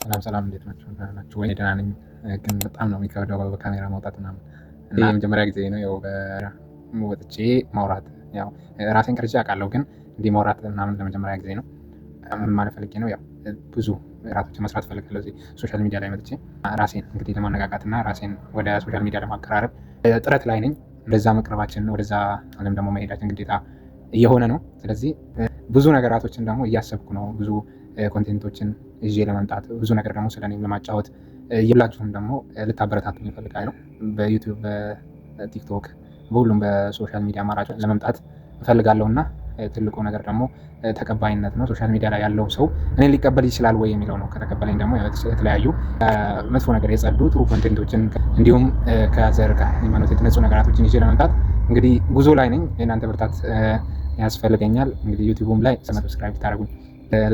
ሰላም እንዴት ናችሁ? ደህና ናችሁ ወይ? ደህና ነኝ፣ ግን በጣም ነው የሚከብደው በካሜራ ማውጣት ምናምን እና የመጀመሪያ ጊዜ ነው ያው ወጥቼ ማውራት። ያው ራሴን ቀርጬ አውቃለሁ፣ ግን እንዲህ ማውራት ምናምን ለመጀመሪያ ጊዜ ነው። ምን ማለት ፈልጌ ነው፣ ያው ብዙ ራቶችን መስራት ፈልጋለሁ እዚህ ሶሻል ሚዲያ ላይ መጥቼ ራሴን እንግዲህ ለማነቃቃት እና ራሴን ወደ ሶሻል ሚዲያ ለማቀራረብ ጥረት ላይ ነኝ። ወደዛ መቅረባችን ወደዛ አለም ደግሞ መሄዳችን ግዴታ እየሆነ ነው። ስለዚህ ብዙ ነገራቶችን ደግሞ እያሰብኩ ነው። ብዙ ኮንቴንቶችን ይዤ ለመምጣት ብዙ ነገር ደግሞ ስለኔ ለማጫወት የላችሁም ደግሞ ልታበረታቱኝ እፈልጋለሁ። በዩቲዩብ በቲክቶክ በሁሉም በሶሻል ሚዲያ አማራጮች ለመምጣት እፈልጋለሁ እና ትልቁ ነገር ደግሞ ተቀባይነት ነው። ሶሻል ሚዲያ ላይ ያለው ሰው እኔን ሊቀበል ይችላል ወይ የሚለው ነው። ከተቀበለኝ ደግሞ የተለያዩ መጥፎ ነገር የጸዱ ጥሩ ኮንቴንቶችን እንዲሁም ከዘር ከሃይማኖት የተነጹ ነገራቶችን ይዤ ለመምጣት እንግዲህ ጉዞ ላይ ነኝ። የእናንተ ብርታት ያስፈልገኛል። እንግዲህ ዩቲዩብም ላይ ሰብስክራይብ ታደርጉኝ፣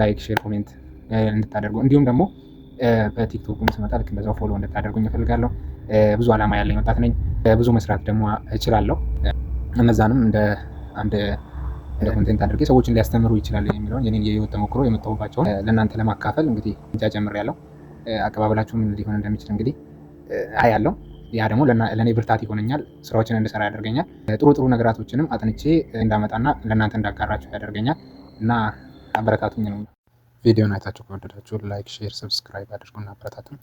ላይክ፣ ሼር፣ ኮሜንት እንድታደርጉ እንዲሁም ደግሞ በቲክቶክም ስመጣ ልክ እንደዛው ፎሎ እንድታደርጉኝ እፈልጋለሁ። ብዙ ዓላማ ያለኝ ወጣት ነኝ። ብዙ መስራት ደግሞ እችላለሁ። እነዛንም እንደ አንድ ኮንቴንት አድርጌ ሰዎችን ሊያስተምሩ ይችላል የሚለውን የኔን የህይወት ተሞክሮ የመጣሁባቸውን ለእናንተ ለማካፈል እንግዲህ እንጃ ጀምሬያለሁ። አቀባበላችሁ ምን ሊሆን እንደሚችል እንግዲህ አያለሁ። ያ ደግሞ ለእኔ ብርታት ይሆነኛል፣ ስራዎችን እንድሰራ ያደርገኛል። ጥሩ ጥሩ ነገራቶችንም አጥንቼ እንዳመጣና ለእናንተ እንዳጋራችሁ ያደርገኛል እና አበረታቱኝ ነው። ቪዲዮን አይታችሁ ከወደዳችሁ ላይክ፣ ሼር፣ ሰብስክራይብ አድርጉና አበረታቱኝ።